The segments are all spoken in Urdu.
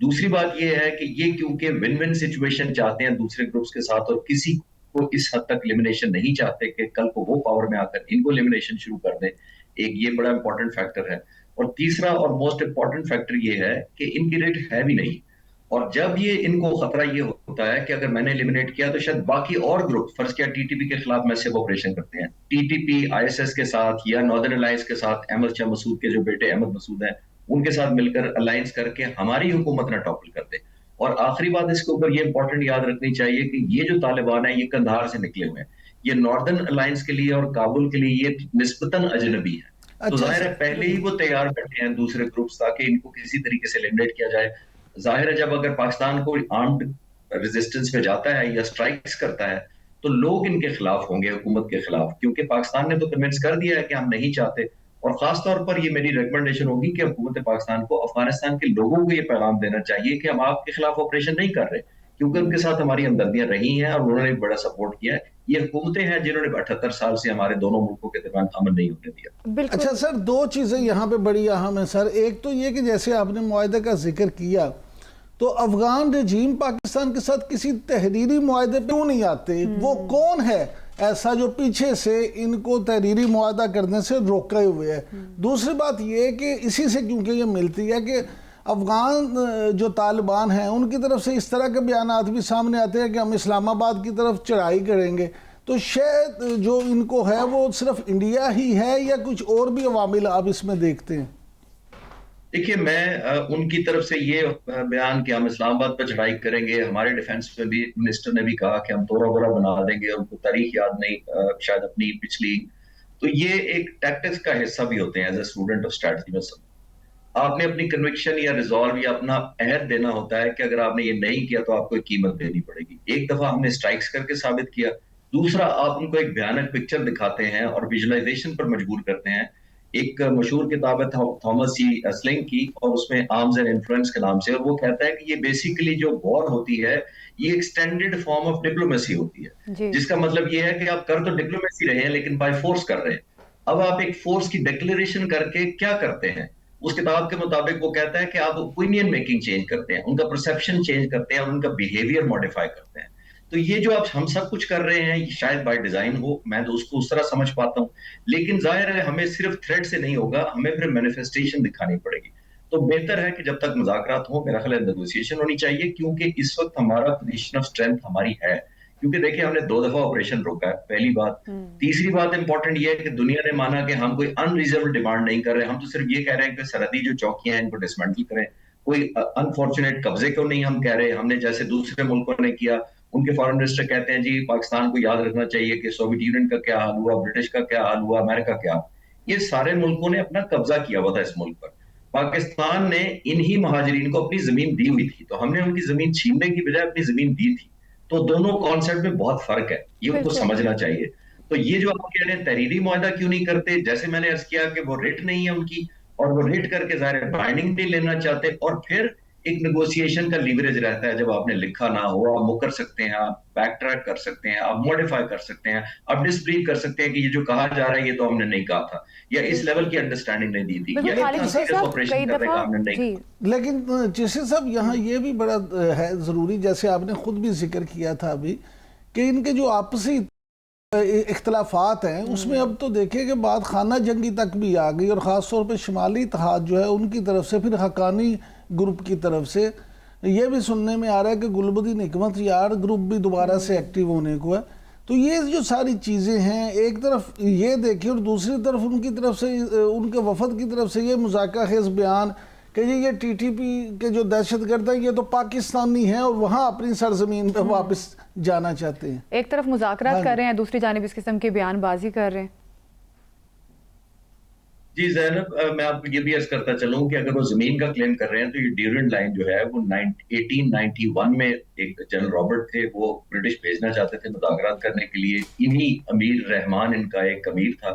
دوسری بات یہ ہے کہ یہ کیونکہ ون ون سچویشن چاہتے ہیں دوسرے گروپس کے ساتھ، اور کسی کو اس حد تک لیمنیشن نہیں چاہتے کہ کل کو وہ پاور میں آ کر ان کو لیمنیشن شروع کر دیں. ایک یہ بڑا امپورٹنٹ فیکٹر ہے. اور تیسرا اور موسٹ امپورٹنٹ فیکٹر یہ ہے کہ ان کی ریٹ ہے بھی نہیں. اور جب یہ ان کو خطرہ یہ ہوتا ہے کہ اگر میں نے ایلیمنیٹ کیا تو شاید باقی اور گروپ، فرض کیا ٹی ٹی پی کے خلاف میسو آپریشن کرتے ہیں، T T P I S S کے ساتھ یا ناردرن الائنس کے ساتھ، احمد شاہ مسعود کے جو بیٹے احمد مسعود ہیں ان کے ساتھ مل کر الائنس کر کے ہماری حکومت نہ ٹاپل کر دیں. اور آخری بات اس کے اوپر یہ امپورٹنٹ یاد رکھنی چاہیے کہ یہ جو طالبان ہیں یہ قندھار سے نکلے ہوئے ہیں، یہ ناردرن الائنس کے لیے اور کابل کے لیے یہ نسبتاً اجنبی ہے. تو ظاہر ہے پہلے ہی وہ تیار بیٹھے ہیں دوسرے گروپس تاکہ ان کو کسی طریقے سے ایلیمنیٹ کیا جائے. ظاہر ہے جب اگر پاکستان کو آرمڈ ریزسٹنس پہ جاتا ہے یا اسٹرائکس کرتا ہے تو لوگ ان کے خلاف ہوں گے، حکومت کے خلاف، کیونکہ پاکستان نے تو کنونس کر دیا ہے کہ ہم نہیں چاہتے. اور خاص طور پر یہ میری ریکمنڈیشن ہوگی کہ حکومت پاکستان کو افغانستان کے لوگوں کو یہ پیغام دینا چاہیے کہ ہم آپ کے خلاف آپریشن نہیں کر رہے، کیونکہ ان کے ساتھ ہماری ہمدردیاں رہی ہیں اور انہوں نے بڑا سپورٹ کیا ہے. یہ حکومتیں ہیں جنہوں نے 78 سال سے ہمارے دونوں ملکوں کے درمیان امن نہیں ہونے دیا. اچھا سر، دو چیزیں یہاں پہ بڑی اہم ہیں سر. ایک تو یہ کہ جیسے آپ نے معاہدے کا ذکر کیا تو افغان رجیم پاکستان کے ساتھ کسی تحریری معاہدے پہ کیوں نہیں آتے؟ وہ کون ہے ایسا جو پیچھے سے ان کو تحریری معاہدہ کرنے سے روکے ہوئے ہے؟ دوسری بات یہ کہ اسی سے کیونکہ یہ ملتی ہے کہ افغان جو طالبان ہیں ان کی طرف سے اس طرح کے بیانات بھی سامنے آتے ہیں کہ ہم اسلام آباد کی طرف چڑھائی کریں گے. تو شاید جو ان کو ہے وہ صرف انڈیا ہی ہے یا کچھ اور بھی عوامل آپ اس میں دیکھتے ہیں؟ دیکھیے، میں ان کی طرف سے یہ بیان کہ ہم اسلام آباد پر چڑھائی کریں گے، ہمارے ڈیفنس میں بھی منسٹر نے بھی کہا کہ ہم تورا بورا بنا دیں گے، ان کو تاریخ یاد نہیں شاید اپنی پچھلی. تو یہ ایک ٹیکٹکس کا حصہ بھی ہوتے ہیں as a student of strategy میں. سب آپ نے اپنی کنوکشن یا ریزالو یا اپنا عہد دینا ہوتا ہے کہ اگر آپ نے یہ نہیں کیا تو آپ کو ایک قیمت دینی پڑے گی. ایک دفعہ ہم نے اسٹرائکس کر کے ثابت کیا، دوسرا آپ ان کو ایک بھیانک پکچر دکھاتے ہیں اور ویژولائزیشن پر مجبور کرتے ہیں. ایک مشہور کتاب ہے تھامس سی سلنگ کی، اور اس میں آرمز اینڈ انفلوئنس کے نام سے، اور وہ کہتا ہے کہ یہ بیسیکلی جو وار ہوتی ہے یہ ایکسٹینڈڈ فارم آف ڈپلومیسی ہوتی ہے، جس کا مطلب یہ ہے کہ آپ کر تو ڈپلومیسی رہے ہیں لیکن بائی فورس کر رہے ہیں. اب آپ ایک فورس کی ڈیکلیریشن کر کے کیا کرتے ہیں؟ اس کتاب کے مطابق وہ کہتا ہے کہ آپ اوپینین میکنگ چینج کرتے ہیں، ان کا پرسیپشن چینج کرتے ہیں اور ان کا بیہیویئر موڈیفائی کرتے ہیں. تو یہ جو آپ ہم سب کچھ کر رہے ہیں یہ شاید بائی ڈیزائن ہو، میں تو اس کو اس طرح سمجھ پاتا ہوں، لیکن ظاہر ہے ہمیں صرف تھریٹ سے نہیں ہوگا، ہمیں پھر مینیفیسٹیشن دکھانی پڑے گی. تو بہتر ہے کہ جب تک مذاکرات ہوں میرا خیال ہے نیگوسیشن ہونی چاہیے، کیونکہ اس وقت ہمارا پوزیشن آف اسٹرینتھ ہماری ہے. کیونکہ دیکھیں ہم نے 2 دفعہ آپریشن روکا ہے، پہلی بات. تیسری بات امپورٹنٹ یہ ہے کہ دنیا نے مانا کہ ہم کوئی ان ریزرو ڈیمانڈ نہیں کر رہے، ہم تو صرف یہ کہہ رہے ہیں کہ سرحدی جو چوکیاں ہیں ان کو ڈسمینٹل کریں. کوئی انفارچونیٹ قبضے کو نہیں ہم کہہ رہے، ہم نے جیسے دوسرے ملکوں نے کیا. ان کے فارن منسٹر کہتے ہیں جی پاکستان کو یاد رکھنا چاہیے کہ سوویت یونین کا کیا حال ہوا، برٹش کا کیا حال ہوا، امریکہ کیا. یہ سارے ملکوں نے اپنا قبضہ کیا ہوا تھا اس ملک پر. پاکستان نے انہی مہاجرین کو اپنی زمین دی ہوئی تھی، تو ہم نے ان کی زمین چھیننے کی بجائے اپنی زمین دی تھی. تو دونوں کانسیپٹ میں بہت فرق ہے، یہ ان کو سمجھنا چاہیے. تو یہ جو آپ کہہ رہے ہیں تحریری معاہدہ کیوں نہیں کرتے، جیسے میں نے عرض کیا کہ وہ ریٹ نہیں ہے ان کی، اور وہ ریٹ کر کے ظاہر بائنڈنگ نہیں لینا چاہتے. اور پھر ایک نیگوسیشن کا لیوریج رہتا ہے، جب آپ نے لکھا نہ ہو آپ مکر سکتے ہیں، آپ بیک ٹریک کر سکتے ہیں، آپ موڈیفائی کر سکتے ہیں، آپ ڈسبریف کر سکتے ہیں کہ یہ جو کہا جا رہا ہے یہ تو ہم نے نہیں کہا تھا، یا اس لیول کی انڈرسٹینڈنگ نہیں دی تھی، یا اتنا سیریس آپریشن کرنے کا ہم نے نہیں کہا. لیکن جیسے صاحب یہاں یہ بھی بڑا ہے ضروری، جیسے آپ نے خود بھی ذکر کیا تھا ابھی، کہ ان کے جو آپسی اختلافات ہیں اس میں اب تو دیکھیں کہ بات خانہ جنگی تک بھی آ گئی، اور خاص طور پہ شمالی اتحاد جو ہے ان کی طرف سے، پھر حقانی گروپ کی طرف سے یہ بھی سننے میں آ رہا ہے کہ گل الدین حکمت یار گروپ بھی دوبارہ سے ایکٹیو ہونے کو ہے. تو یہ جو ساری چیزیں ہیں ایک طرف یہ دیکھیں، اور دوسری طرف ان کی طرف سے، ان کے وفد کی طرف سے یہ مذاکرہ خیز بیان کہ یہ ٹی ٹی پی کے جو دہشت گرد ہیں یہ تو پاکستانی ہیں اور وہاں اپنی سرزمین پہ واپس جانا چاہتے ہیں. ایک طرف مذاکرات کر رہے ہیں، دوسری جانب اس قسم کے بیان بازی کر رہے ہیں. جی زینب، میں آپ کو یہ بھی عرض کرتا چلوں کہ اگر وہ زمین کا کلیم کر رہے ہیں تو یہ ڈیورنڈ لائن جو ہے وہ 1891 میں ایک جنرل رابرٹ تھے، وہ برٹش بھیجنا چاہتے تھے مذاکرات کرنے کے لیے. انہی امیر رحمان ان کا ایک امیر تھا،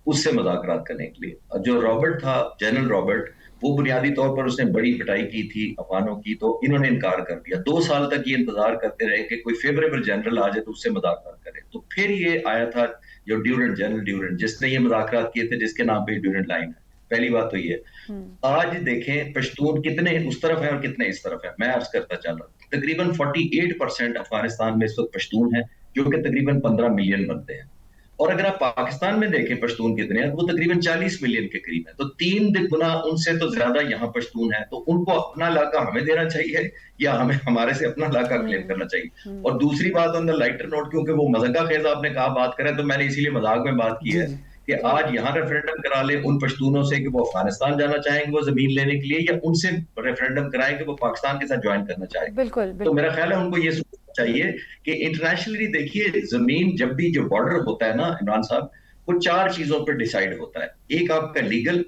اس سے مذاکرات کرنے کے لیے. جو رابرٹ تھا، جنرل رابرٹ، وہ بنیادی طور پر اس نے بڑی پٹائی کی تھی افغانوں کی، تو انہوں نے انکار کر دیا. 2 سال تک یہ انتظار کرتے رہے کہ کوئی فیوریبل جنرل آ جائے تو اس سے مذاکرات کرے. تو پھر یہ آیا تھا جو ڈیورنڈ، جنرل ڈیورنڈ، جس نے یہ مذاکرات کیے تھے، جس کے نام پہ ڈیورنڈ لائن ہے. پہلی بات تو یہ آج دیکھیں پشتون کتنے اس طرف ہیں اور کتنے اس طرف ہیں. میں عرض کرتا چل رہا ہوں تقریباً 48% افغانستان میں اس وقت پشتون ہیں جو کہ تقریباً 15 ملین بنتے ہیں, اور اگر آپ پاکستان میں دیکھیں پشتون کتنے ہیں وہ تقریباً 40 ملین کے قریب ہیں. تو 3 گنا ان سے تو زیادہ یہاں پشتون ہیں. تو ان کو اپنا علاقہ ہمیں دینا چاہیے یا ہمیں ہمارے سے اپنا علاقہ کلیم کرنا چاہیے. اور دوسری بات آن دا لائٹر نوٹ, کیونکہ وہ مذاقہ خیز آپ نے کہا بات کریں تو میں نے اسی لیے مذاق میں بات کی ہے کہ آج یہاں ریفرینڈم کرا لیں ان پشتونوں سے کہ وہ افغانستان جانا چاہیں گے وہ زمین لینے کے لیے, یا ان سے ریفرینڈم کرائیں کہ وہ پاکستان کے ساتھ جوائن کرنا چاہیں گے. تو میرا خیال ہے ان کو یہ سوچنا چاہیے کہ انٹرنیشنلی دیکھیے زمین جب بھی جو بارڈر ہوتا ہے نا عمران صاحب, وہ 4 چیزوں پہ ڈیسائیڈ ہوتا ہے. ایک آپ کا لیگل,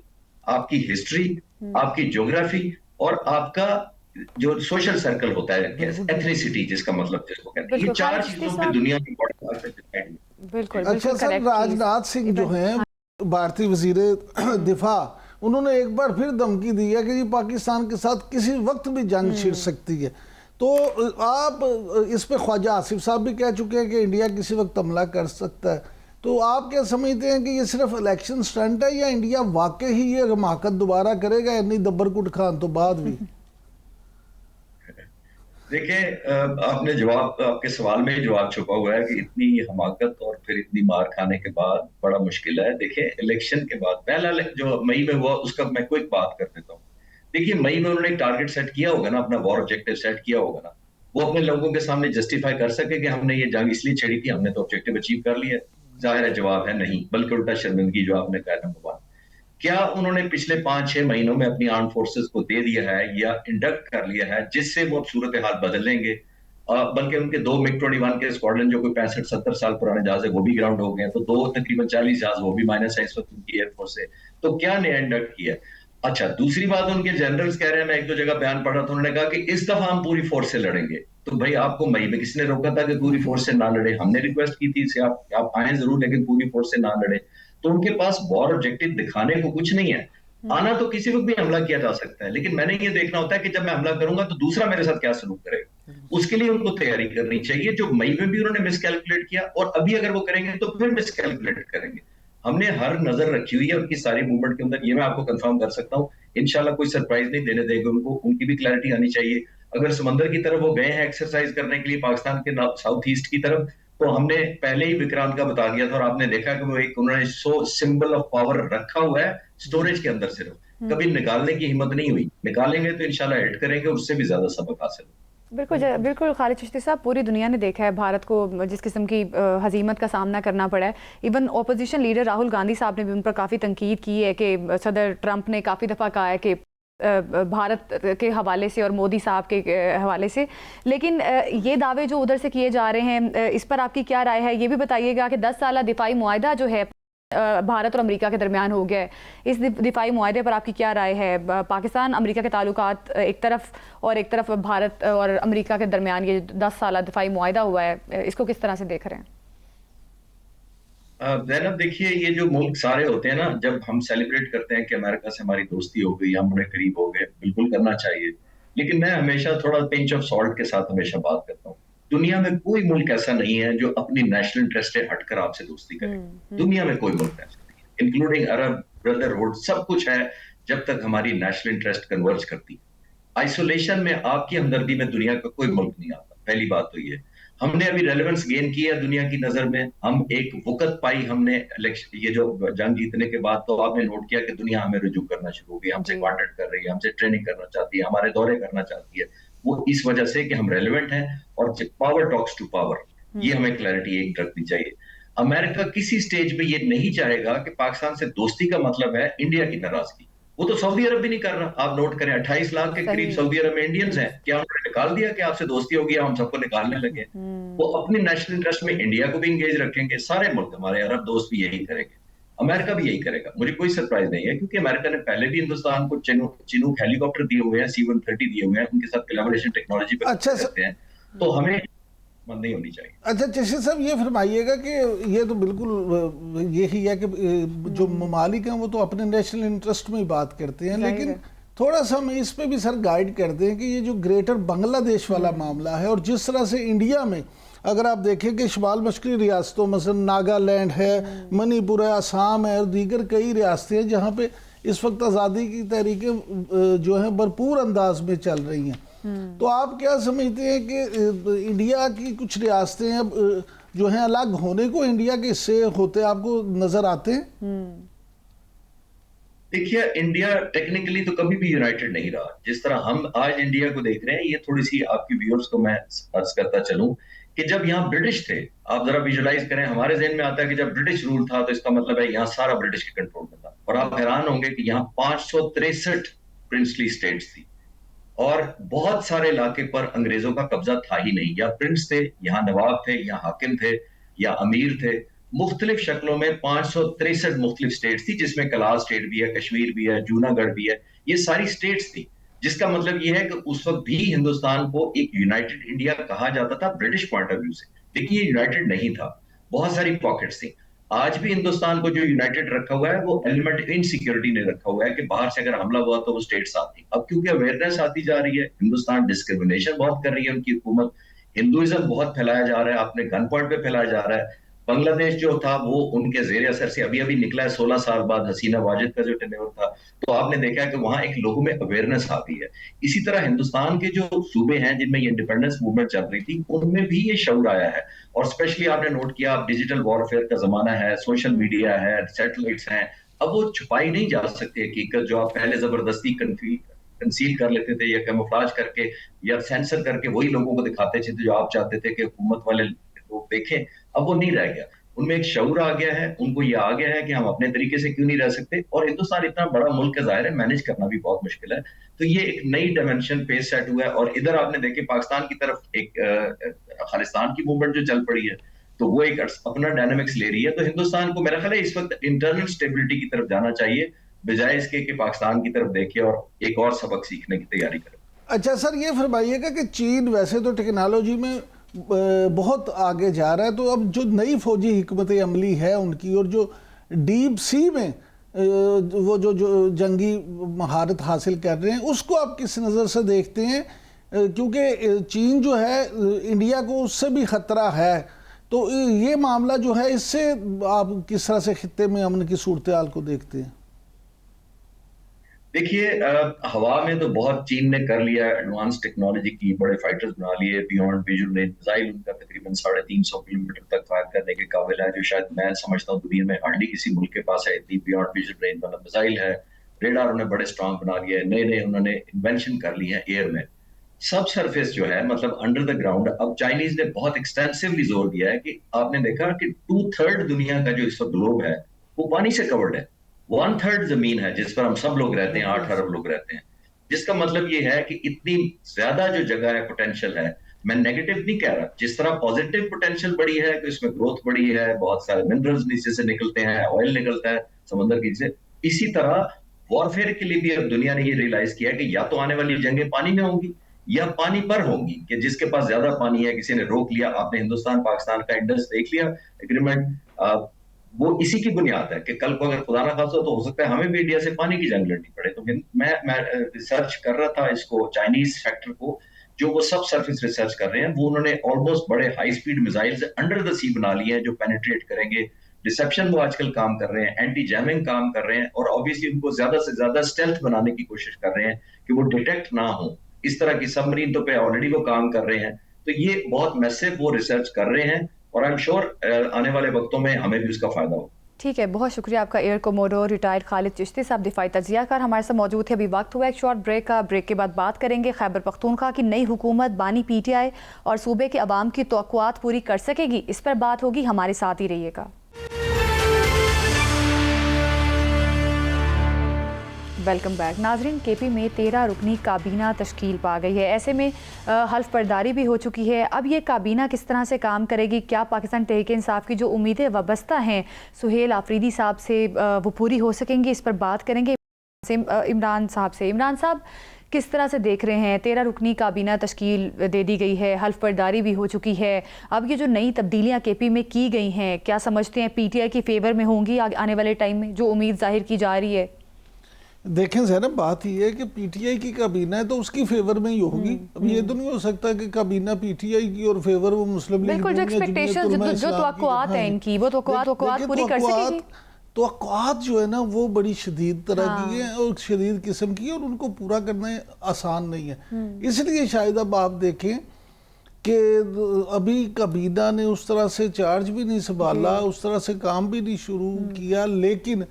آپ کی ہسٹری, آپ کی جیوگرافی, اور آپ کا جو سوشل سرکل ہوتا ہے ایتھنیسٹی جس کا مطلب جس کو کہتے ہیں. یہ 4 چیزوں پہ دنیا کی بارڈر پہ ڈیسائیڈ ہوتا ہے. اچھا سر, راج ناتھ سنگھ جو ہیں بھارتی وزیر دفاع, انہوں نے ایک بار پھر دھمکی دی ہے کہ یہ پاکستان کے ساتھ کسی وقت بھی جنگ چھڑ سکتی ہے. تو آپ اس پہ خواجہ آصف صاحب بھی کہہ چکے ہیں کہ انڈیا کسی وقت حملہ کر سکتا ہے. تو آپ کیا سمجھتے ہیں کہ یہ صرف الیکشن سٹنٹ ہے یا انڈیا واقعی ہی یہ حماقت دوبارہ کرے گا یعنی دبرکٹ خان تو بعد بھی؟ دیکھیں آپ نے جواب, آپ کے سوال میں جواب چھپا ہوا ہے کہ اتنی حماقت اور پھر اتنی مار کھانے کے بعد بڑا مشکل ہے. دیکھیں الیکشن کے بعد پہلا جو مئی میں ہوا اس کا میں کوئی بات کر دیتا ہوں. دیکھیے مئی میں انہوں نے ایک ٹارگٹ سیٹ کیا ہوگا نا, اپنا وار آبجیکٹیو سیٹ کیا ہوگا نا, وہ اپنے لوگوں کے سامنے جسٹیفائی کر سکے کہ ہم نے یہ جنگ اس لیے چھڑی تھی, ہم نے تو آبجیکٹیو اچیو کر لیا. ظاہر ہے جواب ہے نہیں, بلکہ الٹا شرمندگی جو آپ نے کہا نمبر 1. کیا انہوں نے پچھلے 5-6 مہینوں میں اپنی آرم فورسز کو دے دیا ہے یا انڈکٹ کر لیا ہے جس سے وہ صورتحال بدل لیں گے؟ بلکہ ان کے 2 MiG-21 کے اسکواڈرن جو کوئی 65-70 سال پرانے جہاز ہے وہ بھی گراؤنڈ ہو گئے ہیں. تو 2 تقریباً 40 جہاز وہ بھی مائنس ہے اس وقت ان کی ایئر فورس سے. تو کیا نیا انڈکٹ کیا؟ اچھا دوسری بات, ان کے جنرلز کہہ رہے ہیں, میں 1-2 جگہ بیان پڑھ رہا تھا, انہوں نے کہا کہ اس دفعہ ہم پوری فورس سے لڑیں گے. تو بھائی آپ کو مئی میں کس نے روکا تھا کہ پوری فورس سے نہ لڑے؟ ہم نے ریکویسٹ کی تھی اسے آپ آئیں ضرور لیکن پوری فورس سے نہ لڑے. تو ان کے پاس وار آبجیکٹیو دکھانے کو کچھ نہیں ہے. آنا تو کسی وقت بھی حملہ کیا جا سکتا ہے, لیکن میں نے یہ دیکھنا ہوتا ہے کہ جب میں حملہ کروں گا تو دوسرا میرے ساتھ کیا سلوک کرے گا. اس کے لیے ان کو تیاری کرنی چاہیے, جو مئی میں بھی انہوں نے مس کیلکولیٹ کیا اور ابھی اگر وہ کریں گے تو پھر مس کیلکولیٹ کریں گے. ہم نے ہر نظر رکھی ہوئی ہے ان کی ساری موومنٹ کے اندر, یہ میں آپ کو کنفرم کر سکتا ہوں. انشاءاللہ کوئی سرپرائز نہیں دینے دیں گے ان کو, ان کی بھی کلیئرٹی آنی چاہیے. اگر سمندر کی طرف وہ گئے ہیں ایکسرسائز کرنے کے لیے پاکستان کے ساؤتھ ایسٹ کی طرف, تو ہم نے پہلے ہی وکرانت کا بتا دیا تھا اور آپ نے دیکھا کہ وہ ایک انہوں نے سمبل آف پاور رکھا ہوا ہے سٹوریج کے اندر, صرف کبھی نکالنے کی ہمت نہیں ہوئی. نکالیں گے تو انشاءاللہ ہٹ کریں گے, اس سے بھی زیادہ سبق حاصل ہوگا. بالکل خالد چشتی صاحب, پوری دنیا نے دیکھا ہے بھارت کو جس قسم کی ہزیمت کا سامنا کرنا پڑا ہے. Even opposition leader Rahul Gandhi صاحب نے بھی ان پر کافی تنقید کی ہے کہ صدر ٹرمپ نے کافی دفعہ کہا ہے کہ بھارت کے حوالے سے اور مودی صاحب کے حوالے سے, لیکن یہ دعوے جو ادھر سے کیے جا رہے ہیں اس پر آپ کی کیا رائے ہے؟ یہ بھی بتائیے گا کہ 10 سالہ دفاعی معاہدہ جو ہے بھارت اور امریکہ کے درمیان ہو گیا ہے, اس دفاعی معاہدے پر آپ کی کیا رائے ہے؟ پاکستان امریکہ کے تعلقات ایک طرف اور ایک طرف بھارت اور امریکہ کے درمیان یہ 10 سالہ دفاعی معاہدہ ہوا ہے, اس کو کس طرح سے دیکھ رہے ہیں؟ زینب دیکھیے, یہ جو ملک سارے ہوتے ہیں نا, جب ہم سیلیبریٹ کرتے ہیں کہ امریکہ سے ہماری دوستی ہو گئی, ہم انہیں قریب ہو گئے, بالکل کرنا چاہیے, لیکن میں ہمیشہ تھوڑا پنچ آف سالٹ کے ساتھ ہمیشہ بات کرتا ہوں. دنیا میں کوئی ملک ایسا نہیں ہے جو اپنی نیشنل انٹرسٹ سے ہٹ کر آپ سے دوستی کرے. دنیا میں کوئی ملک ایسا نہیں ہے, انکلوڈنگ عرب بردرہڈ, سب کچھ ہے جب تک ہماری نیشنل انٹرسٹ کنورج کرتی. آئسولیشن میں آپ کی ہمدردی میں دنیا کا کوئی ملک نہیں آتا. پہلی بات تو یہ, ہم نے ابھی ریلیونس گین کی ہے دنیا کی نظر میں, ہم ایک وقت پائی ہم نے یہ جو جنگ جیتنے کے بعد, تو آپ نے نوٹ کیا کہ دنیا ہمیں رجوع کرنا شروع ہو گئی, ہم سے کانٹیکٹ کر رہی ہے, ہم سے ٹریننگ کرنا چاہتی ہے, ہمارے دورے کرنا چاہتی ہے. وہ اس وجہ سے کہ ہم ریلیونٹ ہیں اور پاور ٹاکس ٹو پاور, یہ ہمیں کلیئرٹی ایک رکھنی چاہیے. امریکہ کسی سٹیج پہ یہ نہیں چاہے گا کہ پاکستان سے دوستی کا مطلب ہے انڈیا کی ناراضگی. وہ تو سعودی عرب بھی نہیں کر رہا. آپ نوٹ کریں 28 لاکھ کے قریب سعودی عرب میں انڈینز ہیں, کیا انہوں نے نکال دیا کہ آپ سے دوستی ہوگی, ہم سب کو نکالنے لگے؟ وہ اپنی نیشنل انٹرسٹ میں انڈیا کو بھی انگیج رکھیں گے. سارے ملک ہمارے عرب دوست بھی یہی کریں گے, امریکہ بھی یہی کرے گا. مجھے کوئی سرپرائز نہیں ہے, کیونکہ امریکہ نے پہلے بھی ہندوستان کو چنوک ہیلی کاپٹر دیے ہوئے ہیں, C-130 دیے ہوئے ہیں, ان کے ساتھ کولیبوریشن ٹیکنالوجی پہ کرتے ہیں, تو ہمیں مند نہیں ہونی چاہیے. اچھا چشتی صاحب, یہ فرمائیے گا کہ یہ تو بالکل یہی ہے کہ جو ممالک ہیں وہ تو اپنے نیشنل انٹرسٹ میں ہی بات کرتے ہیں, لیکن تھوڑا سا ہم اس پہ بھی سر گائیڈ کر دیں کہ یہ جو گریٹر بنگلہ دیش والا معاملہ ہے, اور جس طرح سے انڈیا میں اگر آپ دیکھیں کہ شمال مشرقی ریاستوں مثلا ناگالینڈ ہے, منی پور ہے, آسام ہے, اور دیگر کئی ریاستیں ہیں جہاں پہ اس وقت آزادی کی تحریکیں جو ہیں بھرپور انداز میں چل رہی ہیں. تو آپ کیا سمجھتے ہیں کہ انڈیا کی کچھ ریاستیں اب جو ہیں الگ ہونے کو انڈیا کے حصے ہوتے آپ کو نظر آتے ہیں؟ دیکھیے انڈیا ٹیکنیکلی تو کبھی بھی یونائٹڈ نہیں رہا. جس طرح ہم آج انڈیا کو دیکھ رہے ہیں, یہ تھوڑی سی آپ کی ویورز کو میں عرض کرتا چلوں کہ جب یہاں برٹش تھے, آپ ذرا ویژولائز کریں, ہمارے ذہن میں آتا ہے کہ جب برٹش رول تھا تو اس کا مطلب ہے یہاں سارا برٹش کے کنٹرول میں تھا. اور آپ حیران ہوں گے کہ یہاں 563 پرنسلی اسٹیٹس تھی اور بہت سارے علاقے پر انگریزوں کا قبضہ تھا ہی نہیں. یا پرنس تھے, یہاں نواب تھے, یا حاکم تھے, یا امیر تھے. مختلف شکلوں میں 563 مختلف سٹیٹس تھی, جس میں کلاس سٹیٹ بھی ہے, کشمیر بھی ہے, جوناگڑھ بھی ہے. یہ ساری سٹیٹس تھی, جس کا مطلب یہ ہے کہ اس وقت بھی ہندوستان کو ایک یونائٹڈ انڈیا کہا جاتا تھا برٹش پوائنٹ آف ویو سے, لیکن یہ یونائٹڈ نہیں تھا. بہت ساری پاکٹس تھیں. آج بھی ہندوستان کو جو یونائٹڈ رکھا ہوا ہے وہ ایلیمنٹ انسیکیورٹی نے رکھا ہوا ہے کہ باہر سے اگر حملہ ہوا تو وہ سٹیٹس آتی. اب کیونکہ اویئرنیس آتی جا رہی ہے, ہندوستان ڈسکریمنیشن بہت کر رہی ہے ان کی حکومت, ہندوازم بہت پھیلایا جا رہا ہے, اپنے گن پوائنٹ پہ پھیلایا جا رہا ہے. بنگلہ دیش جو تھا وہ ان کے زیر اثر سے ابھی نکلا ہے, 16 سال بعد حسینہ واجد کا جو ٹینیور تھا, تو آپ نے دیکھا ہے کہ وہاں ایک لوگوں میں اویئرنیس آتی ہے. اسی طرح ہندوستان کے جو صوبے ہیں جن میں یہ انڈیپینڈنس موومنٹ چل رہی تھی, ان میں بھی یہ شعور آیا ہے. اور اسپیشلی آپ نے نوٹ کیا, اب ڈیجیٹل وارفیئر کا زمانہ ہے, سوشل میڈیا ہے, سیٹلائٹس ہیں, اب وہ چھپائی نہیں جا سکتی حقیقت جو آپ پہلے زبردستی کنسیل کر لیتے تھے یا کیموفلاج کر کے یا سینسر کر کے وہی لوگوں کو دکھاتے تھے جو آپ چاہتے تھے کہ حکومت والے لوگ دیکھیں. اب وہ نہیں رہ گیا, ان میں ایک شعور آ گیا ہے, ان کو یہ آ گیا ہے کہ ہم اپنے طریقے سے کیوں نہیں رہ سکتے. اور ہندوستان اتنا بڑا ملک ہے, ظاہر ہے مینج کرنا بھی بہت مشکل ہے. تو یہ ایک نئی ڈائمینشن پیس سیٹ ہوا ہے. اور ادھر آپ نے دیکھے پاکستان کی طرف ایک خالصتان کی موومنٹ جو چل پڑی ہے, تو وہ ایک اپنا ڈائنامکس لے رہی ہے. تو ہندوستان کو میرا خیال ہے اس وقت انٹرنل اسٹیبلٹی کی طرف جانا چاہیے, بجائے اس کے کہ پاکستان کی طرف دیکھے اور ایک اور سبق سیکھنے کی تیاری کرے. اچھا سر, یہ فرمائیے گا کہ چین ویسے تو ٹیکنالوجی میں بہت آگے جا رہا ہے, تو اب جو نئی فوجی حکمت عملی ہے ان کی, اور جو ڈیپ سی میں وہ جو جنگی مہارت حاصل کر رہے ہیں, اس کو آپ کس نظر سے دیکھتے ہیں؟ کیونکہ چین جو ہے انڈیا کو اس سے بھی خطرہ ہے, تو یہ معاملہ جو ہے اس سے آپ کس طرح سے خطے میں امن کی صورتحال کو دیکھتے ہیں؟ دیکھیے ہوا میں تو بہت چین نے کر لیا ہے, ایڈوانس ٹیکنالوجی کی, بڑے فائٹرز بنا لیے, بیونڈ ویژن رینج میزائل ان کا تقریباً 350 کلومیٹر تک فائر کرنے کے قابل ہے, جو شاید میں سمجھتا ہوں دنیا میں ہارڈلی کسی ملک کے پاس ہے اتنی بیونڈ ویژن رینج والا میزائل ہے. ریڈار انہیں بڑے اسٹرانگ بنا لیا ہے, نئے انہوں نے انوینشن کر لی ہیں ایئر میں. سب سرفیس جو ہے مطلب انڈر دا گراؤنڈ, اب چائنیز نے بہت ایکسٹینسولی زور دیا ہے کہ آپ نے دیکھا کہ 2/3 دنیا کا جو اس وقت گلوب ہے وہ پانی سے کورڈ ہے, 1/3 زمین ہے جس پر ہم سب لوگ رہتے ہیں, 8 ارب لوگ رہتے ہیں. جس کا مطلب یہ ہے کہ اتنی زیادہ جو جگہ ہے پوٹینشیل ہے. میں نیگیٹو نہیں کہہ رہا, جس طرح پوزیٹو پوٹینشیل بڑی ہے کہ اس میں گروتھ بڑی ہے, بہت سارے منرلز نیچے سے نکلتے ہیں, آئل نکلتا ہے سمندر کی سے. اسی طرح وارفیئر کے لیے بھی اب دنیا نے یہ ریلائز کیا کہ یا تو آنے والی جنگیں پانی میں ہوں گی یا پانی پر ہوں گی, کہ جس کے پاس زیادہ پانی ہے کسی نے روک لیا. آپ نے ہندوستان پاکستان کا انڈس دیکھ لیا ایگریمنٹ, وہ اسی کی بنیاد ہے کہ کل کو اگر خدا نہ خواستہ تو ہو سکتا ہے ہمیں بھی انڈیا سے پانی کی جنگ لڑنی پڑے. تو میں ریسرچ کر رہا تھا اس کو, چائنیز فیکٹر کو, جو وہ سب سرفیس ریسرچ کر رہے ہیں, وہ انہوں نے آلموسٹ بڑے high speed missiles under the sea بنا لیے ہیں جو پینیٹریٹ کریں گے. ڈسپشن وہ آج کل کام کر رہے ہیں, اینٹی جیمنگ کام کر رہے ہیں, اور آبویسلی ان کو زیادہ سے زیادہ اسٹیلتھ بنانے کی کوشش کر رہے ہیں کہ وہ ڈیٹیکٹ نہ ہوں. اس طرح کی سب مرین تو پہ آلریڈی وہ کام کر رہے ہیں. تو یہ بہت میسو وہ ریسرچ کر رہے ہیں, اور آئی ایم شیور آنے والے وقتوں میں ہمیں بھی اس کا فائدہ ہوگا. ٹھیک ہے, بہت شکریہ آپ کا ایئر کوموڈور ریٹائرڈ خالد چشتی صاحب, دفاعی تجزیہ کار ہمارے ساتھ موجود تھے. ابھی وقت ہوا ایک شارٹ بریک کا, بریک کے بعد بات کریں گے خیبر پختونخوا کی نئی حکومت بانی پی ٹی آئی اور صوبے کے عوام کی توقعات پوری کر سکے گی, اس پر بات ہوگی. ہمارے ساتھ ہی رہیے گا. Welcome back. ناظرین, کے پی میں 13 رکنی کابینہ تشکیل پا گئی ہے. ایسے میں حلف برداری بھی ہو چکی ہے. اب یہ کابینہ کس طرح سے کام کرے گی, کیا پاکستان تحریک انصاف کی جو امیدیں وابستہ ہیں سہیل آفریدی صاحب سے وہ پوری ہو سکیں گی, اس پر بات کریں گے عمران صاحب سے. عمران صاحب, کس طرح سے دیکھ رہے ہیں؟ 13 رکنی کابینہ تشکیل دے دی گئی ہے, حلف برداری بھی ہو چکی ہے. اب یہ جو نئی تبدیلیاں کے پی میں کی گئی ہیں, کیا سمجھتے ہیں پی ٹی آئی کی فیور میں ہوں گی آنے والے ٹائم میں, جو امید ظاہر کی جا رہی ہے؟ دیکھیں زینب, بات یہ ہے کہ پی ٹی آئی کی کابینہ ہے تو اس کی فیور میں ہی ہوگی. اب یہ تو نہیں ہو سکتا کہ کابینہ پی ٹی آئی کی اور فیور وہ مسلم لیگ. بالکل, جو ایکسپیکٹیشن جو توقعات ہیں ان کی, وہ توقعات پوری کر سکے گی. توقعات جو ہے نا وہ بڑی شدید طرح کی ہیں اور شدید قسم کی ہیں، اور ان کو پورا کرنا آسان نہیں ہے. اس لیے شاید اب آپ دیکھیں کہ ابھی کابینہ نے اس طرح سے چارج بھی نہیں سنبھالا، اس طرح سے کام بھی نہیں شروع کیا، لیکن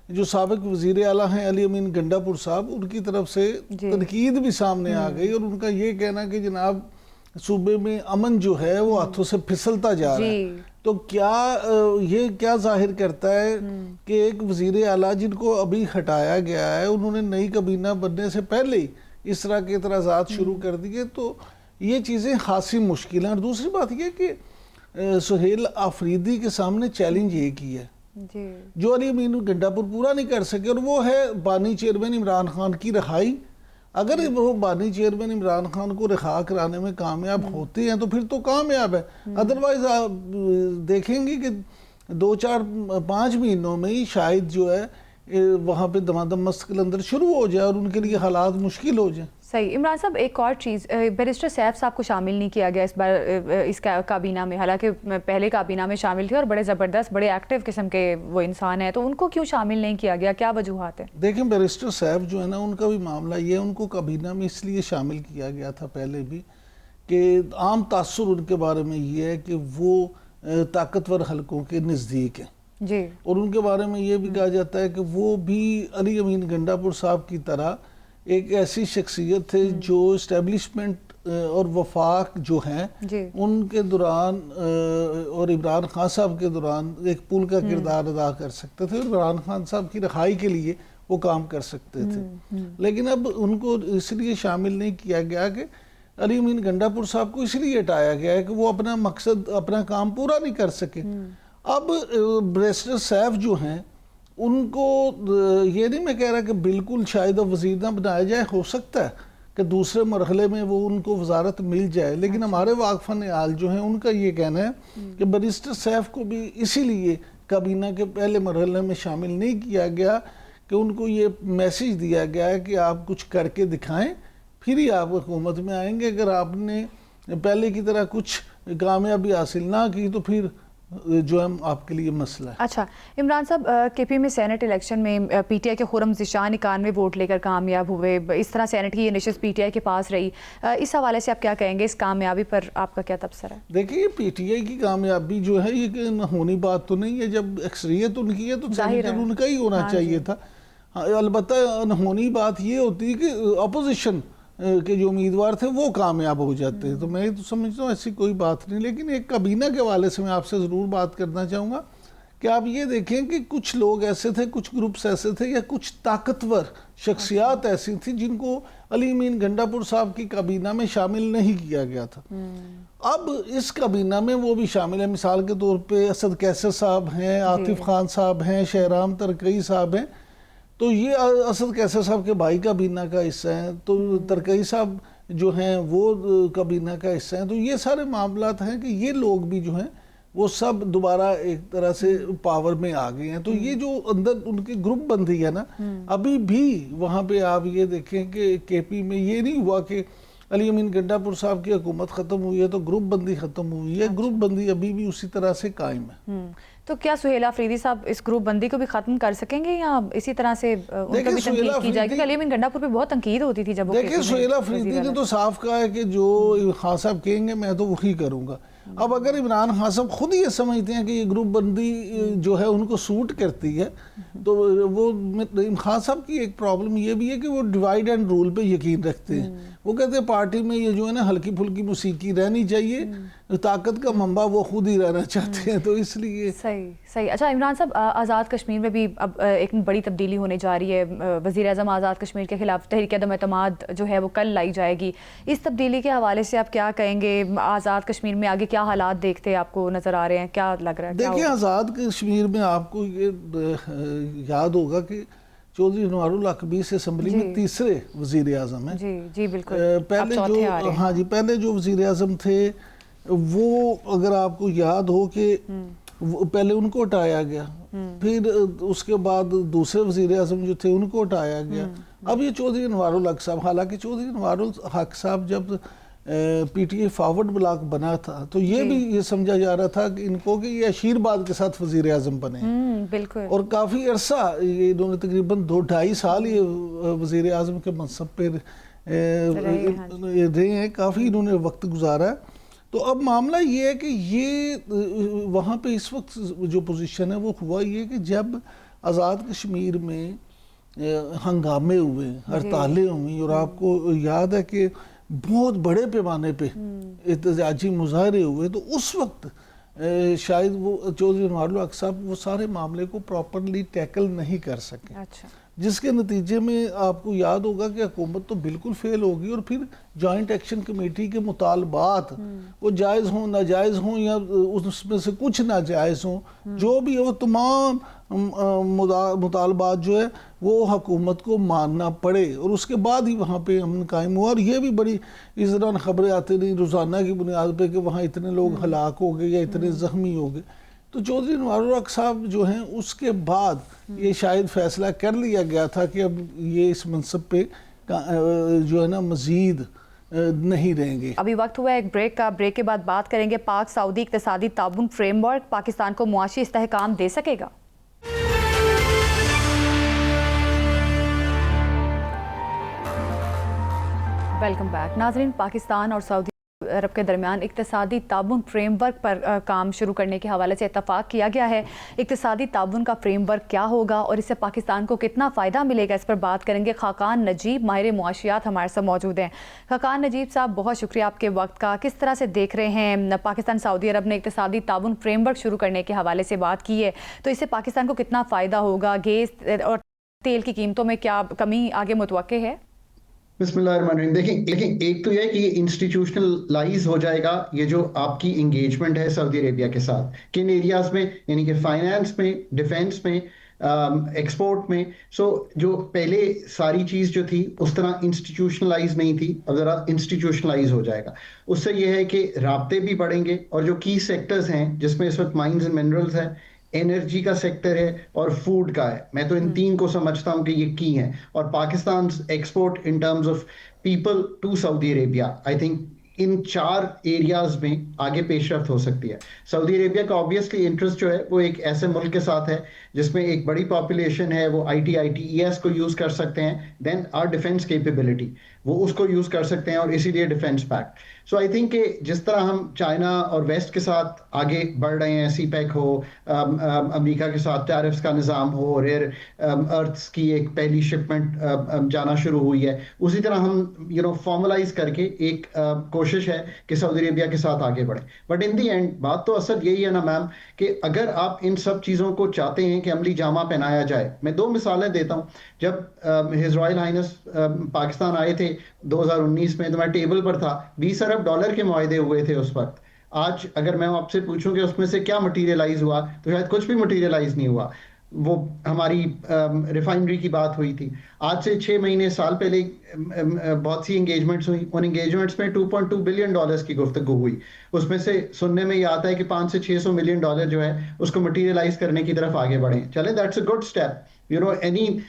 جو سابق وزیر اعلیٰ ہیں علی امین گنڈا پور صاحب، ان کی طرف سے تنقید بھی سامنے آ گئی، اور ان کا یہ کہنا کہ جناب صوبے میں امن جو ہے وہ ہاتھوں سے پھسلتا جا رہا ہے. تو یہ کیا ظاہر کرتا ہے کہ ایک وزیر اعلیٰ جن کو ابھی ہٹایا گیا ہے، انہوں نے نئی کابینہ بننے سے پہلے ہی اس طرح کے اعتراضات شروع کر دیے، تو یہ چیزیں خاصی مشکل ہیں. اور دوسری بات یہ کہ سہیل آفریدی کے سامنے چیلنج یہ کی ہے جو علی امین گنڈا پور پورا نہیں کر سکے، اور وہ ہے بانی چیئرمین عمران خان کی رہائی. اگر وہ بانی چیئرمین عمران خان کو رہا کرانے میں کامیاب ہوتے ہیں تو پھر تو کامیاب ہے، ادروائز آپ دیکھیں گے کہ 2-4-5 مہینوں میں ہی شاید جو ہے وہاں پہ دمادم مست قلندر شروع ہو جائے اور ان کے لیے حالات مشکل ہو جائیں. صحیح. عمران صاحب ایک اور چیز، بیرسٹر سیف صاحب کو شامل نہیں کیا گیا اس بار اس کابینہ میں، حالانکہ پہلے کابینہ میں شامل تھے اور بڑے زبردست بڑے ایکٹیو قسم کے وہ انسان ہیں، تو ان کو کیوں شامل نہیں کیا گیا؟ کیا وجوہات ہیں؟ دیکھیں بیرسٹر سیف جو ہے نا، ان کا بھی معاملہ یہ ہے، ان کو کابینہ میں اس لیے شامل کیا گیا تھا پہلے بھی کہ عام تاثر ان کے بارے میں یہ ہے کہ وہ طاقتور حلقوں کے نزدیک ہیں جی، اور ان کے بارے میں یہ بھی کہا جاتا ہے کہ وہ بھی علی امین گنڈا پور صاحب کی طرح ایک ایسی شخصیت تھے جو اسٹیبلشمنٹ اور وفاق جو ہیں ان کے دوران اور عمران خان صاحب کے دوران ایک پل کا کردار ادا کر سکتے تھے، اور عمران خان صاحب کی رہائی کے لیے وہ کام کر سکتے تھے. لیکن اب ان کو اس لیے شامل نہیں کیا گیا کہ علی امین گنڈا پور صاحب کو اس لیے ہٹایا گیا ہے کہ وہ اپنا مقصد اپنا کام پورا نہیں کر سکے. اب بیرسٹر سیف جو ہیں ان کو یہ نہیں میں کہہ رہا کہ بالکل شاید اب وزیر نہ بنایا جائے، ہو سکتا ہے کہ دوسرے مرحلے میں وہ ان کو وزارت مل جائے، لیکن ہمارے واقفان حال جو ہیں ان کا یہ کہنا ہے کہ بیرسٹر سیف کو بھی اسی لیے کابینہ کے پہلے مرحلے میں شامل نہیں کیا گیا کہ ان کو یہ میسیج دیا گیا ہے کہ آپ کچھ کر کے دکھائیں پھر ہی آپ حکومت میں آئیں گے، اگر آپ نے پہلے کی طرح کچھ کامیابی حاصل نہ کی تو پھر جو ہے آپ کے لیے مسئلہ ہے. اچھا عمران صاحب، کے پی میں سینٹ الیکشن میں پی ٹی آئی کے خرم ذیشان 91 ووٹ لے کر کامیاب ہوئے، اس طرح سینٹ کی یہ نشست پی ٹی آئی کے پاس رہی، اس حوالے سے آپ کیا کہیں گے؟ اس کامیابی پر آپ کا کیا تبصرہ ہے؟ دیکھیں یہ پی ٹی آئی کی کامیابی جو ہے یہ ہونی بات تو نہیں ہے، جب اکثریت ان کی ہے تو سینیٹر ان کا ہی ہونا چاہیے تھا. البتہ ہونی بات یہ ہوتی ہے کہ اپوزیشن کہ جو امیدوار تھے وہ کامیاب ہو جاتے ہیں، تو میں تو سمجھتا ہوں ایسی کوئی بات نہیں. لیکن ایک کابینہ کے حوالے سے میں آپ سے ضرور بات کرنا چاہوں گا کہ آپ یہ دیکھیں کہ کچھ لوگ ایسے تھے، کچھ گروپس ایسے تھے یا کچھ طاقتور شخصیات ایسی تھیں جن کو علی امین گنڈا پور صاحب کی کابینہ میں شامل نہیں کیا گیا تھا. اب اس کابینہ میں وہ بھی شامل ہیں، مثال کے طور پہ اسد کیسر صاحب ہیں، عاطف خان صاحب ہیں، شہرام ترکئی صاحب ہیں. تو یہ اسد کیسر صاحب کے بھائی کابینہ کا حصہ ہیں، تو ترکئی صاحب جو ہیں وہ کابینہ کا حصہ ہیں. تو یہ سارے معاملات ہیں کہ یہ لوگ بھی جو ہیں وہ سب دوبارہ ایک طرح سے پاور میں آ گئے ہیں. تو یہ جو اندر ان کی گروپ بندی ہے نا، ابھی بھی وہاں پہ آپ یہ دیکھیں کہ کے پی میں یہ نہیں ہوا کہ علی امین گنڈا پور صاحب کی حکومت ختم ہوئی ہے تو گروپ بندی ختم ہوئی ہے. گروپ بندی ابھی بھی اسی طرح سے قائم ہے. تو کیا سہیل آفریدی صاحب اس گروپ بندی کو بھی ختم کر سکیں گے یا اسی طرح سے ان کا بھی تنقید کی جائے گی؟ علی امین گنڈا پور پہ بہت تنقید ہوتی تھی جب وہ دیکھیں سہیل آفریدی نے تو صاف کہا ہے کہ جو خان صاحب کہیں گے میں تو وہی کروں گا. اب اگر عمران خان صاحب خود یہ سمجھتے ہیں کہ یہ گروپ بندی جو ہے ان کو سوٹ کرتی ہے تو وہ خان صاحب کی ایک پرابلم یہ بھی ہے کہ وہ ڈیوائیڈ اینڈ رول پہ یقین رکھتے ہیں. وہ کہتے ہیں پارٹی میں یہ جو ہے نا ہلکی پھلکی موسیقی رہنی چاہیے، طاقت کا منبع وہ خود ہی رہنا چاہتے ہیں، تو اس لیے صحیح. اچھا عمران صاحب، آزاد کشمیر میں بھی اب ایک بڑی تبدیلی ہونے جا رہی ہے. وزیر اعظم آزاد کشمیر کے خلاف تحریک عدم اعتماد جو ہے وہ کل لائی جائے گی. اس تبدیلی کے حوالے سے آپ کیا کہیں گے؟ آزاد کشمیر میں آگے کیا حالات دیکھتے آپ کو نظر آ رہے ہیں؟ کیا لگ رہا ہے؟ دیکھیں آزاد کشمیر میں آپ کو یہ یاد ہوگا کہ چودھری انوار الحق بھی اس اسمبلی میں تیسرے وزیر اعظم ہیں. جی بالکل. پہلے جو وزیر اعظم تھے وہ اگر آپ کو یاد ہو کہ پہلے ان کو ہٹایا گیا، پھر اس کے بعد دوسرے وزیر اعظم جو تھے ان کو ہٹایا گیا. اب یہ چودھری انوار الحق صاحب، حالانکہ چودھری انوار الحق صاحب جب P T A forward block بنا تھا تو یہ بھی یہ سمجھا جا رہا تھا کہ ان کو کہ یہ اشیرباد کے ساتھ وزیر اعظم بنے، بالکل، اور کافی عرصہ یہ انہوں نے تقریباً 2-2.5 سال یہ وزیر اعظم کے منصب پہ رہے ہیں، کافی انہوں نے وقت گزارا ہے۔ تو اب معاملہ یہ ہے کہ یہ وہاں پہ اس وقت جو پوزیشن ہے وہ ہوا یہ کہ جب آزاد کشمیر میں ہنگامے ہوئے، ہڑتالیں ہوئیں، اور آپ کو یاد ہے کہ بہت بڑے پیمانے پہ احتجاجی مظاہرے ہوئے، تو اس وقت شاید وہ چودھری انوار الحق صاحب وہ سارے معاملے کو پراپرلی ٹیکل نہیں کر سکے، جس کے نتیجے میں آپ کو یاد ہوگا کہ حکومت تو بالکل فیل ہوگی، اور پھر جوائنٹ ایکشن کمیٹی کے مطالبات وہ جائز ہوں ناجائز ہوں یا اس میں سے کچھ ناجائز ہوں، جو بھی وہ تمام مطالبات جو ہے وہ حکومت کو ماننا پڑے، اور اس کے بعد ہی وہاں پہ امن قائم ہوا۔ اور یہ بھی بڑی اس دوران خبریں آتی رہی روزانہ کی بنیاد پہ کہ وہاں اتنے لوگ ہلاک ہو گئے یا اتنے زخمی ہو گئے۔ تو چودھری انوار الحق صاحب جو ہیں اس کے بعد یہ شاید فیصلہ کر لیا گیا تھا کہ اب یہ اس منصب پہ جو ہے نا مزید نہیں رہیں گے۔ ابھی وقت ہوا ہے ایک بریک کا، بریک کے بعد بات کریں گے پاک سعودی اقتصادی تعاون فریم ورک پاکستان کو معاشی استحکام دے سکے گا؟ ویلکم بیک ناظرین، پاکستان اور سعودی عرب کے درمیان اقتصادی تعاون فریم ورک پر کام شروع کرنے کے حوالے سے اتفاق کیا گیا ہے۔ اقتصادی تعاون کا فریم ورک کیا ہوگا اور اس سے پاکستان کو کتنا فائدہ ملے گا، اس پر بات کریں گے۔ خاقان نجیب ماہر معاشیات ہمارے ساتھ موجود ہیں۔ خاقان نجیب صاحب، بہت شکریہ آپ کے وقت کا۔ کس طرح سے دیکھ رہے ہیں پاکستان سعودی عرب نے اقتصادی تعاون فریم ورک شروع کرنے کے حوالے سے بات کی ہے، تو اس سے پاکستان کو کتنا فائدہ ہوگا؟ گیس اور تیل کی قیمتوں میں کیا کمی آگے متوقع ہے؟ بسم اللہ الرحمن الرحیم۔ لیکن ایک تو یہ ہے کہ یہ انسٹیٹیوشنلائز ہو جائے گا، یہ جو آپ کی انگیجمنٹ ہے سعودی عربیہ کے ساتھ کن ایریاز میں، یعنی کہ فائنانس میں، ڈیفینس میں، ایکسپورٹ میں۔ جو پہلے ساری چیز جو تھی اس طرح انسٹیٹیوشنلائز نہیں تھی، اب ذرا انسٹیٹیوشنلائز ہو جائے گا۔ اس سے یہ ہے کہ رابطے بھی بڑھیں گے، اور جو کی سیکٹرز ہیں جس میں اس وقت مائنز اینڈ منرلز ہے، انرجی کا سیکٹر ہے اور فوڈ کا ہے، میں تو ان تین کو سمجھتا ہوں کہ یہ کی ہیں۔ اور Pakistan export in terms of people to Saudi Arabia, I think in 4 areas میں آگے پیش رفت ہو سکتی ہے۔ سعودی عربیہ کا آبویسلی انٹرسٹ جو ہے وہ ایک ایسے ملک کے ساتھ ہے جس میں ایک بڑی پاپولیشن ہے، وہ ITES کو یوز کر سکتے ہیں، دین آر ڈیفینس کیپیبلٹی وہ اس کو یوز کر سکتے ہیں، اور اسی لیے defence packet. So I think کہ جس طرح ہم چائنا اور ویسٹ کے ساتھ آگے بڑھ رہے ہیں، سی پیک ہو، امریکہ کے ساتھ ٹیرفس کا نظام ہو، ریئر ارتھس کی ایک پہلی شپمنٹ جانا شروع ہوئی ہے، اسی طرح ہم فارملائز کر کے ایک کوشش ہے کہ سعودی عربیہ کے ساتھ آگے بڑھیں۔ بٹ ان دی اینڈ بات تو اصل یہی ہے نا میم، کہ اگر آپ ان سب چیزوں کو چاہتے ہیں کہ عملی جامہ پہنایا جائے، میں 2 مثالیں دیتا ہوں۔ جب ہز رائل ہائنس پاکستان آئے تھے 2019 میں، تو میں ٹیبل پر تھا، $20 ارب کے معاہدے ہوئے تھے اس وقت۔ آج اگر میں آپ سے پوچھوں کہ اس میں سے کیا مٹیریلائز ہوا، تو شاید کچھ بھی مٹیریلائز نہیں ہوا۔ وہ ہماری ریفائنری کی بات ہوئی تھی، آج سے 6 مہینے سال پہلے بہت سی انگیجمنٹس ہوئی، ان انگیجمنٹس میں $2.2 بلین کی گفتگو ہوئی۔ اس میں سے سننے میں یہ آتا ہے کہ $500 سے $600 ملین جو ہے اس کو مٹیریلائز کرنے کی طرف آگے بڑھیں۔ چلیں، that's a good step, any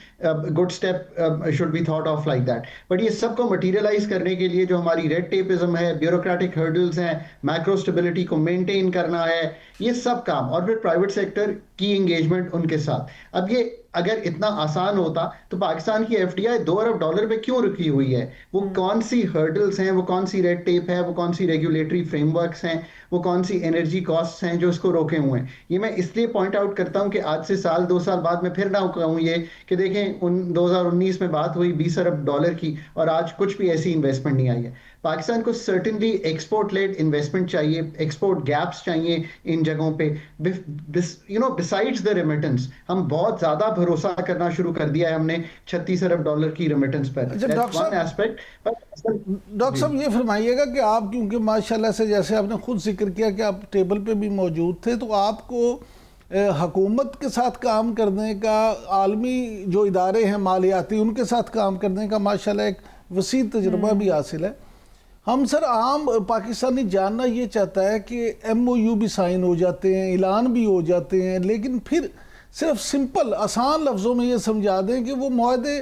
good step should be thought of like that. But یہ سب کو مٹیریلائز کرنے کے لیے جو ہماری ریڈ ٹیپزم ہے، بیوروکریٹک ہرڈلز ہیں، میکرو اسٹیبلٹی کو مینٹین کرنا ہے، یہ سب کام، اور پھر پرائیویٹ سیکٹر کی انگیجمنٹ ان کے ساتھ۔ اب یہ اگر اتنا آسان ہوتا تو پاکستان کی FDI $2 ارب پہ کیوں رکی ہوئی ہے؟ وہ کون سی ہرڈلز ہیں، وہ کون سی ریڈ ٹیپ ہے، وہ کون سی ریگولیٹری فریم ورکس ہیں، وہ کون سی انرجی کاسٹس ہیں جو اس کو روکے ہوئے ہیں؟ یہ میں اس لیے پوائنٹ آؤٹ کرتا ہوں کہ آج سے 2 سال بعد میں پھر نہ کہوں یہ کہ دیکھیں 2019 میں بات ہوئی $20 ارب کی، اور آج کچھ بھی ایسی انویسٹمنٹ نہیں آئی ہے۔ پاکستان کو سرٹنلی ایکسپورٹ لیڈ انویسٹمنٹ چاہیے، ایکسپورٹ گیپس چاہیے ان جگہوں پہ، بسائڈز دا ریمیٹنس۔ ہم بہت زیادہ بھروسہ کرنا شروع کر دیا ہے ہم نے $36 ارب کی ریمیٹنس پر۔ ڈاکٹر صاحب یہ فرمائیے گا کہ آپ کیونکہ ماشاءاللہ سے جیسے آپ نے خود ذکر کیا کہ آپ ٹیبل پہ بھی موجود تھے، تو آپ کو حکومت کے ساتھ کام کرنے کا، عالمی جو ادارے ہیں مالیاتی ان کے ساتھ کام کرنے کا ماشاءاللہ ایک وسیع تجربہ بھی حاصل ہے۔ ہم سر عام پاکستانی جاننا یہ چاہتا ہے کہ MOU بھی سائن ہو جاتے ہیں، اعلان بھی ہو جاتے ہیں، لیکن پھر صرف سمپل آسان لفظوں میں یہ سمجھا دیں کہ وہ معاہدے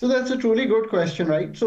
So that's a truly good question, right? So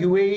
UAE,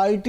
IT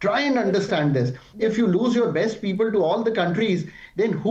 Try and understand this. If you lose your best people to all the countries, then who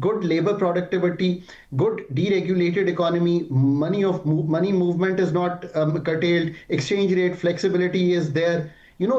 good labor productivity, good deregulated economy, money movement is not curtailed, exchange rate flexibility is there, you know,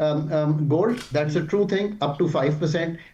gold, that's a true thing, up to 5%.